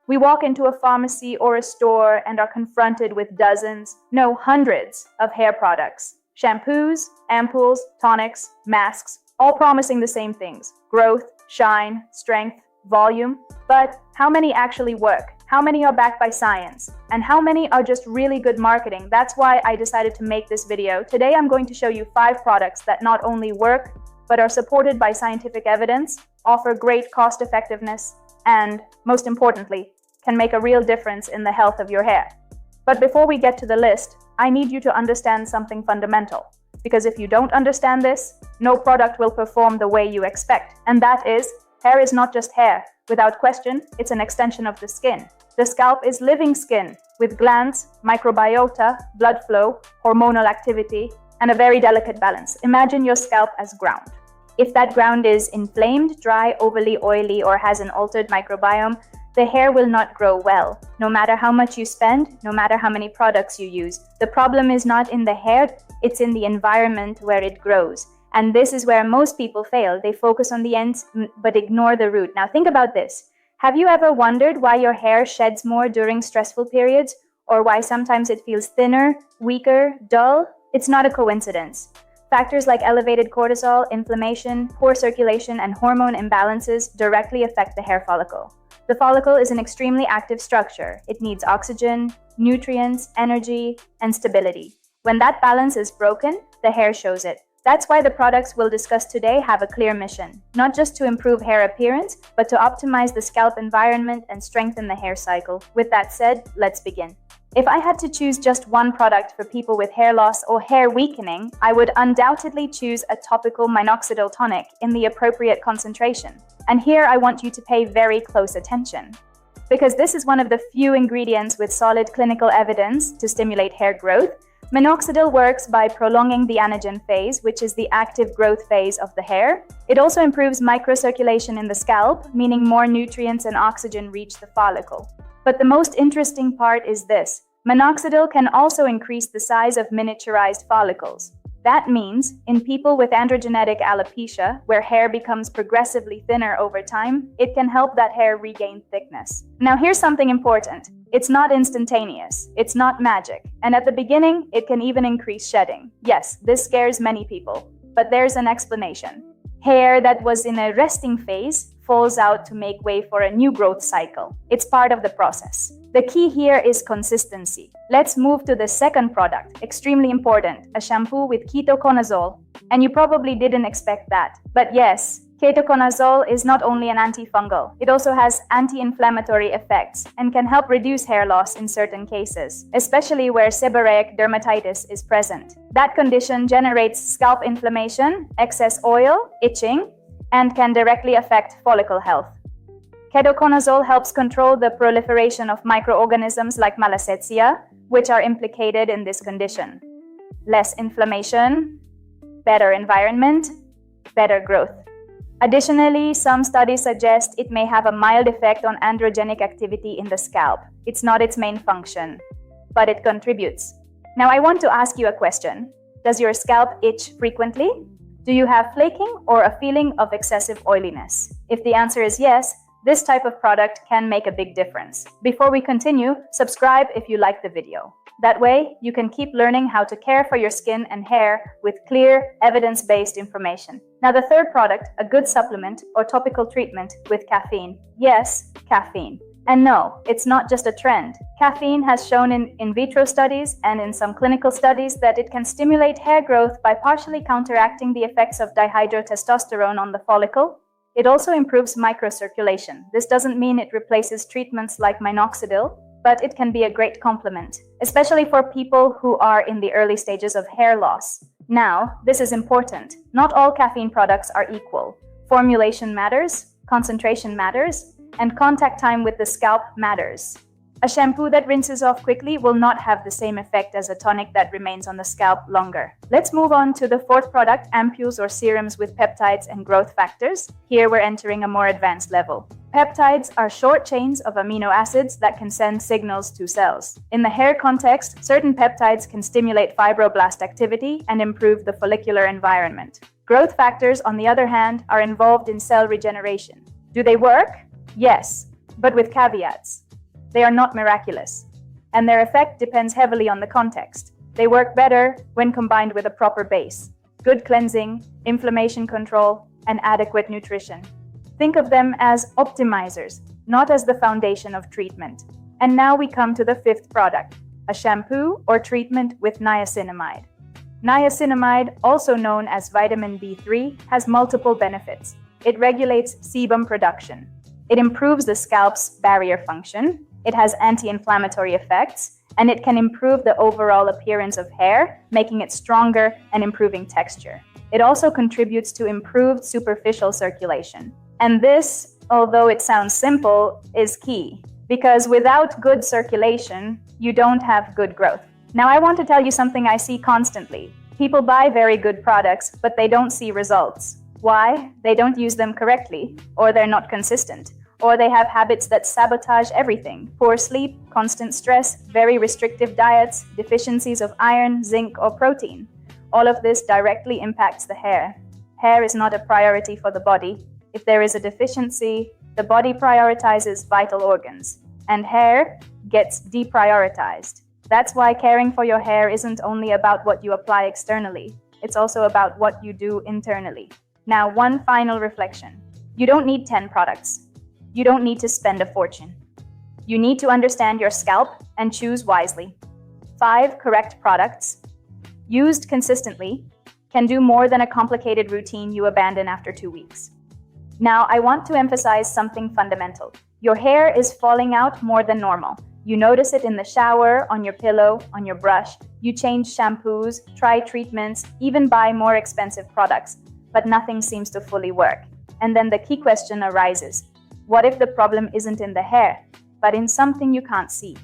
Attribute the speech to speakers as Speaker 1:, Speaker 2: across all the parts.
Speaker 1: We walk into a pharmacy or a store and are confronted with dozens, no, hundreds of hair products. Shampoos, ampoules, tonics, masks, all promising the same things: growth, shine, strength, volume. But how many actually work? How many are backed by science? And how many are just really good marketing? That's why I decided to make this video. Today I'm going to show you 5 products that not only work, but are supported by scientific evidence, offer great cost effectiveness, and, most importantly, can make a real difference in the health of your hair. But before we get to the list, I need you to understand something fundamental. Because if you don't understand this, no product will perform the way you expect. And that is, hair is not just hair. Without question, it's an extension of the skin. The scalp is living skin, with glands, microbiota, blood flow, hormonal activity, and a very delicate balance. Imagine your scalp as ground. If that ground is inflamed, dry, overly oily, or has an altered microbiome, the hair will not grow well, no matter how much you spend, no matter how many products you use. The problem is not in the hair, it's in the environment where it grows. And this is where most people fail. They focus on the ends, but ignore the root. Now think about this. Have you ever wondered why your hair sheds more during stressful periods? Or why sometimes it feels thinner, weaker, dull? It's not a coincidence. Factors like elevated cortisol, inflammation, poor circulation, and hormone imbalances directly affect the hair follicle. The follicle is an extremely active structure. It needs oxygen, nutrients, energy, and stability. When that balance is broken, the hair shows it. That's why the products we'll discuss today have a clear mission, not just to improve hair appearance, but to optimize the scalp environment and strengthen the hair cycle. With that said, let's begin. If I had to choose just one product for people with hair loss or hair weakening, I would undoubtedly choose a topical minoxidil tonic in the appropriate concentration. And here I want you to pay very close attention, because this is one of the few ingredients with solid clinical evidence to stimulate hair growth. Minoxidil works by prolonging the anagen phase, which is the active growth phase of the hair. It also improves microcirculation in the scalp, meaning more nutrients and oxygen reach the follicle. But the most interesting part is this. Minoxidil can also increase the size of miniaturized follicles. That means, in people with androgenetic alopecia, where hair becomes progressively thinner over time, it can help that hair regain thickness. Now here's something important. It's not instantaneous. It's not magic. And at the beginning, it can even increase shedding. Yes, this scares many people, but there's an explanation. Hair that was in a resting phase falls out to make way for a new growth cycle. It's part of the process. The key here is consistency. Let's move to the second product, extremely important, a shampoo with ketoconazole. And you probably didn't expect that. But yes, ketoconazole is not only an antifungal, it also has anti-inflammatory effects and can help reduce hair loss in certain cases, especially where seborrheic dermatitis is present. That condition generates scalp inflammation, excess oil, itching, and can directly affect follicle health. Ketoconazole helps control the proliferation of microorganisms like Malassezia, which are implicated in this condition. Less inflammation, better environment, better growth. Additionally, some studies suggest it may have a mild effect on androgenic activity in the scalp. It's not its main function, but it contributes. Now I want to ask you a question. Does your scalp itch frequently? Do you have flaking or a feeling of excessive oiliness? If the answer is yes, this type of product can make a big difference. Before we continue, subscribe if you like the video. That way, you can keep learning how to care for your skin and hair with clear, evidence-based information. Now, the third product, a good supplement or topical treatment with caffeine. Yes, caffeine. And no, it's not just a trend. Caffeine has shown in vitro studies and in some clinical studies that it can stimulate hair growth by partially counteracting the effects of dihydrotestosterone on the follicle. It also improves microcirculation. This doesn't mean it replaces treatments like minoxidil, but it can be a great complement, especially for people who are in the early stages of hair loss. Now, this is important. Not all caffeine products are equal. Formulation matters, concentration matters, and contact time with the scalp matters. A shampoo that rinses off quickly will not have the same effect as a tonic that remains on the scalp longer. Let's move on to the fourth product, ampoules or serums with peptides and growth factors. Here we're entering a more advanced level. Peptides are short chains of amino acids that can send signals to cells. In the hair context, certain peptides can stimulate fibroblast activity and improve the follicular environment. Growth factors, on the other hand, are involved in cell regeneration. Do they work? Yes, but with caveats. They are not miraculous, and their effect depends heavily on the context. They work better when combined with a proper base, good cleansing, inflammation control, and adequate nutrition. Think of them as optimizers, not as the foundation of treatment. And now we come to the fifth product, a shampoo or treatment with niacinamide. Niacinamide, also known as vitamin B3, has multiple benefits. It regulates sebum production. It improves the scalp's barrier function. It has anti-inflammatory effects, and it can improve the overall appearance of hair, making it stronger and improving texture. It also contributes to improved superficial circulation. And this, although it sounds simple, is key, because without good circulation, you don't have good growth. Now, I want to tell you something I see constantly. People buy very good products, but they don't see results. Why? They don't use them correctly, or they're not consistent, or they have habits that sabotage everything. Poor sleep, constant stress, very restrictive diets, deficiencies of iron, zinc, or protein. All of this directly impacts the hair. Hair is not a priority for the body. If there is a deficiency, the body prioritizes vital organs, and hair gets deprioritized. That's why caring for your hair isn't only about what you apply externally, it's also about what you do internally. Now, one final reflection. You don't need 10 products. You don't need to spend a fortune. You need to understand your scalp and choose wisely. 5 correct products, used consistently, can do more than a complicated routine you abandon after 2 weeks. Now, I want to emphasize something fundamental. Your hair is falling out more than normal. You notice it in the shower, on your pillow, on your brush. You change shampoos, try treatments, even buy more expensive products, but nothing seems to fully work. And then the key question arises. What if the problem isn't in the hair, but in something you can't see?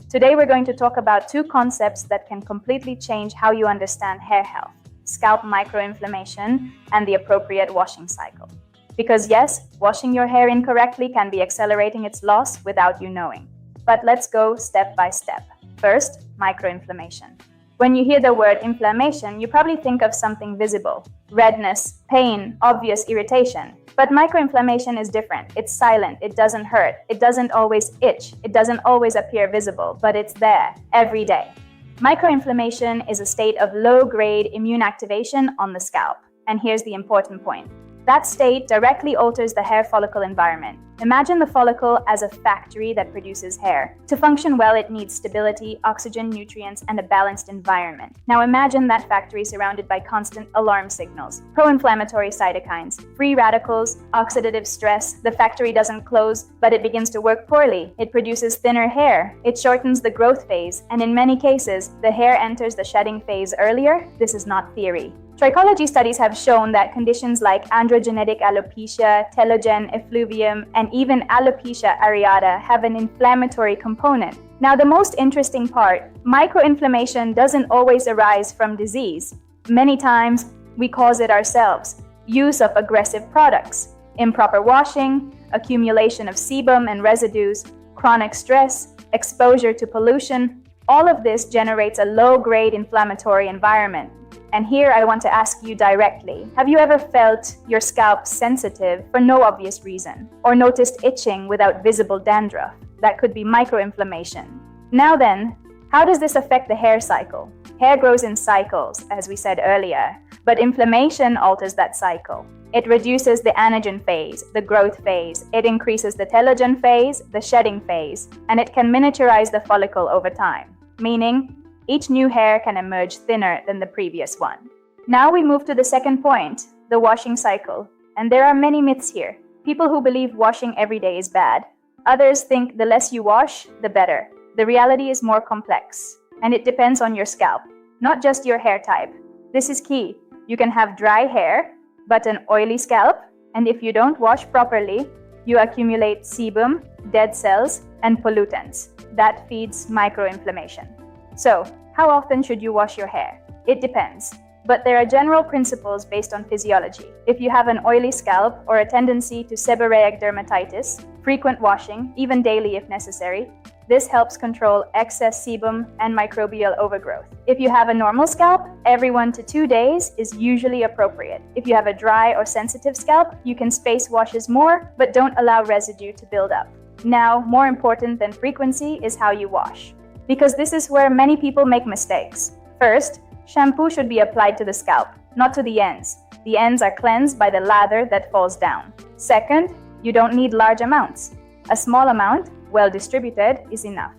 Speaker 1: Today, we're going to talk about 2 concepts that can completely change how you understand hair health: scalp microinflammation and the appropriate washing cycle. Because yes, washing your hair incorrectly can be accelerating its loss without you knowing. But let's go step by step. First, microinflammation. When you hear the word inflammation, you probably think of something visible: redness, pain, obvious irritation. But microinflammation is different. It's silent, it doesn't hurt, it doesn't always itch, it doesn't always appear visible, but it's there every day. Microinflammation is a state of low-grade immune activation on the scalp. And here's the important point. That state directly alters the hair follicle environment. Imagine the follicle as a factory that produces hair. To function well, it needs stability, oxygen, nutrients, and a balanced environment. Now imagine that factory surrounded by constant alarm signals, pro-inflammatory cytokines, free radicals, oxidative stress. The factory doesn't close, but it begins to work poorly. It produces thinner hair. It shortens the growth phase, and in many cases, the hair enters the shedding phase earlier. This is not theory. Trichology studies have shown that conditions like androgenetic alopecia, telogen effluvium, and even alopecia areata have an inflammatory component. Now, the most interesting part, microinflammation doesn't always arise from disease. Many times, we cause it ourselves. Use of aggressive products, improper washing, accumulation of sebum and residues, chronic stress, exposure to pollution. All of this generates a low-grade inflammatory environment. And here I want to ask you directly, have you ever felt your scalp sensitive for no obvious reason, or noticed itching without visible dandruff? That could be microinflammation. Now then, how does this affect the hair cycle? Hair grows in cycles, as we said earlier, but inflammation alters that cycle. It reduces the anagen phase, the growth phase. It increases the telogen phase, the shedding phase, and it can miniaturize the follicle over time, meaning each new hair can emerge thinner than the previous one. Now we move to the second point, the washing cycle. And there are many myths here. People who believe washing every day is bad. Others think the less you wash, the better. The reality is more complex, and it depends on your scalp, not just your hair type. This is key. You can have dry hair, but an oily scalp, and if you don't wash properly, you accumulate sebum, dead cells, and pollutants. That feeds microinflammation. So, how often should you wash your hair? It depends, but there are general principles based on physiology. If you have an oily scalp or a tendency to seborrheic dermatitis, frequent washing, even daily if necessary, this helps control excess sebum and microbial overgrowth. If you have a normal scalp, every 1 to 2 days is usually appropriate. If you have a dry or sensitive scalp, you can space washes more, but don't allow residue to build up. Now, more important than frequency is how you wash, because this is where many people make mistakes. First, shampoo should be applied to the scalp, not to the ends. The ends are cleansed by the lather that falls down. Second, you don't need large amounts. A small amount, well distributed, is enough.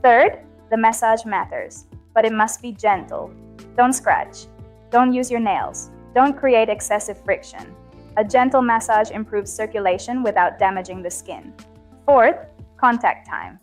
Speaker 1: Third, the massage matters, but it must be gentle. Don't scratch. Don't use your nails. Don't create excessive friction. A gentle massage improves circulation without damaging the skin. Fourth, contact time.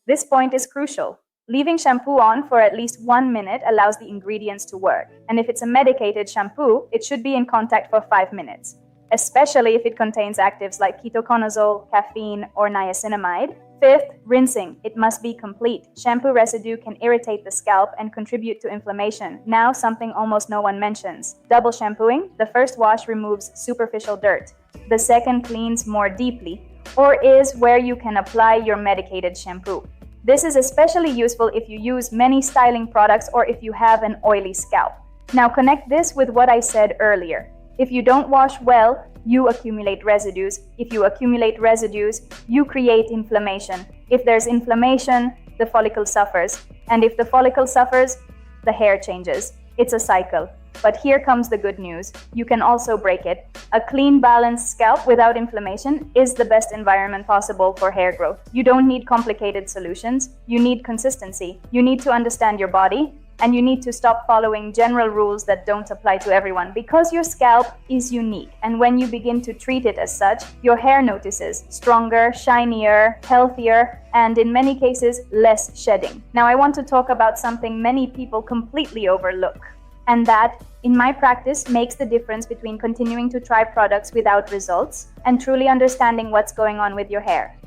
Speaker 1: This point is crucial. Leaving shampoo on for at least 1 minute allows the ingredients to work. And if it's a medicated shampoo, it should be in contact for 5 minutes, especially if it contains actives like ketoconazole, caffeine, or niacinamide. Fifth, rinsing. It must be complete. Shampoo residue can irritate the scalp and contribute to inflammation. Now, something almost no one mentions. Double shampooing. The first wash removes superficial dirt. The second cleans more deeply, or is where you can apply your medicated shampoo. This is especially useful if you use many styling products or if you have an oily scalp. Now connect this with what I said earlier. If you don't wash well, you accumulate residues. If you accumulate residues, you create inflammation. If there's inflammation, the follicle suffers. And if the follicle suffers, the hair changes. It's a cycle. But here comes the good news. You can also break it. A clean, balanced scalp without inflammation is the best environment possible for hair growth. You don't need complicated solutions. You need consistency. You need to understand your body. And you need to stop following general rules that don't apply to everyone, because your scalp is unique. And when you begin to treat it as such, your hair notices stronger, shinier, healthier, and in many cases, less shedding. Now, I want to talk about something many people completely overlook, and that, in my practice, makes the difference between continuing to try products without results and truly understanding what's going on with your hair.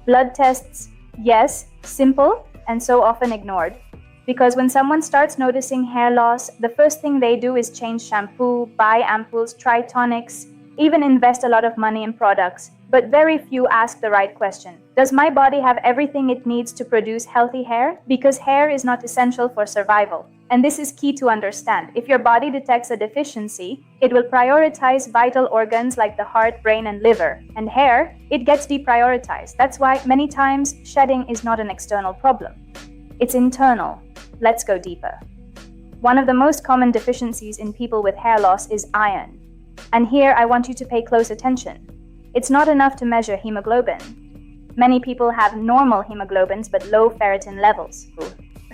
Speaker 1: Blood tests, yes, simple and so often ignored. Because when someone starts noticing hair loss, the first thing they do is change shampoo, buy ampoules, try tonics, even invest a lot of money in products. But very few ask the right question. Does my body have everything it needs to produce healthy hair? Because hair is not essential for survival. And this is key to understand. If your body detects a deficiency, it will prioritize vital organs like the heart, brain, and liver. And hair, it gets deprioritized. That's why many times shedding is not an external problem. It's internal. Let's go deeper. One of the most common deficiencies in people with hair loss is iron. And here I want you to pay close attention. It's not enough to measure hemoglobin. Many people have normal hemoglobins but low ferritin levels.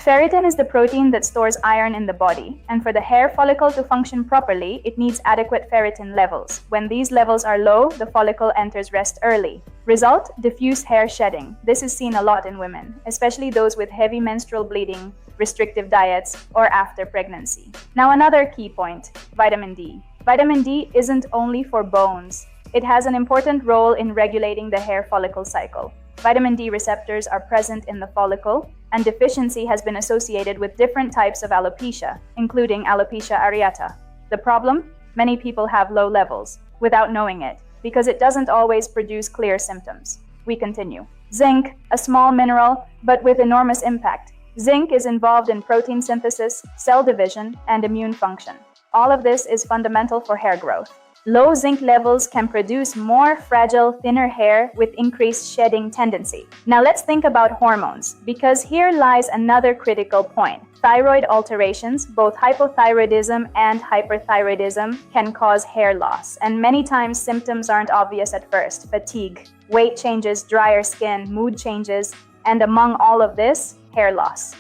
Speaker 1: Ferritin is the protein that stores iron in the body, and for the hair follicle to function properly, it needs adequate ferritin levels. When these levels are low, the follicle enters rest early. Result: diffuse hair shedding. This is seen a lot in women, especially those with heavy menstrual bleeding, restrictive diets, or after pregnancy. Now, another key point, vitamin D. Vitamin D isn't only for bones. It has an important role in regulating the hair follicle cycle. Vitamin D receptors are present in the follicle, and deficiency has been associated with different types of alopecia, including alopecia areata. The problem? Many people have low levels, without knowing it, because it doesn't always produce clear symptoms. We continue. Zinc, a small mineral, but with enormous impact. Zinc is involved in protein synthesis, cell division, and immune function. All of this is fundamental for hair growth. Low zinc levels can produce more fragile, thinner hair with increased shedding tendency. Now let's think about hormones, because here lies another critical point. Thyroid alterations, both hypothyroidism and hyperthyroidism, can cause hair loss, and many times symptoms aren't obvious at first. Fatigue, weight changes, drier skin, mood changes, and among all of this, hair loss.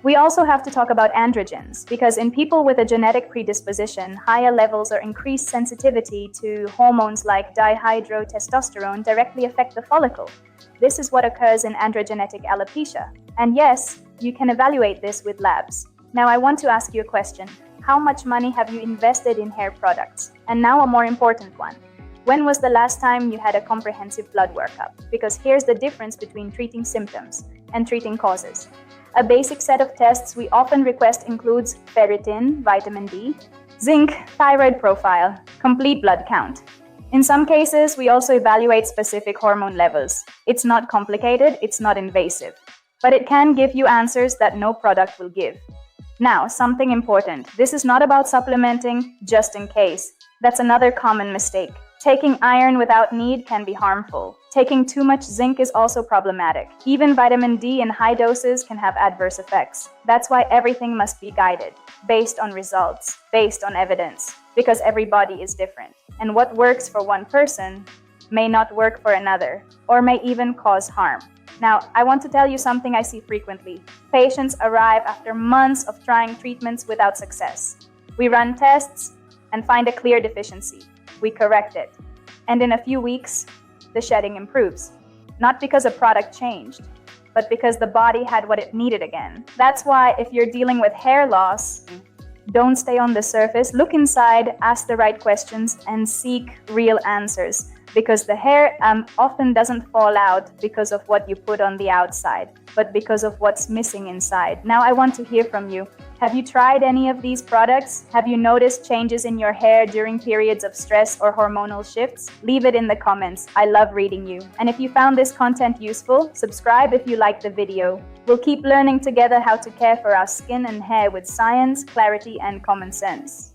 Speaker 1: We also have to talk about androgens, because in people with a genetic predisposition, higher levels or increased sensitivity to hormones like dihydrotestosterone directly affect the follicle. This is what occurs in androgenetic alopecia. And yes, you can evaluate this with labs. Now I want to ask you a question. How much money have you invested in hair products? And now a more important one. When was the last time you had a comprehensive blood workup? Because here's the difference between treating symptoms and treating causes. A basic set of tests we often request includes ferritin, vitamin D, zinc, thyroid profile, complete blood count. In some cases, we also evaluate specific hormone levels. It's not complicated, it's not invasive, but it can give you answers that no product will give. Now, something important. This is not about supplementing just in case. That's another common mistake. Taking iron without need can be harmful. Taking too much zinc is also problematic. Even vitamin D in high doses can have adverse effects. That's why everything must be guided, based on results, based on evidence, because every body is different. And what works for one person may not work for another, or may even cause harm. Now, I want to tell you something I see frequently. Patients arrive after months of trying treatments without success. We run tests and find a clear deficiency. We correct it. And in a few weeks, the shedding improves. Not because a product changed, but because the body had what it needed again. That's why if you're dealing with hair loss, don't stay on the surface, look inside, ask the right questions, and seek real answers. Because the hair often doesn't fall out because of what you put on the outside, but because of what's missing inside. Now I want to hear from you. Have you tried any of these products? Have you noticed changes in your hair during periods of stress or hormonal shifts? Leave it in the comments. I love reading you. And if you found this content useful, subscribe if you liked the video. We'll keep learning together how to care for our skin and hair with science, clarity, and common sense.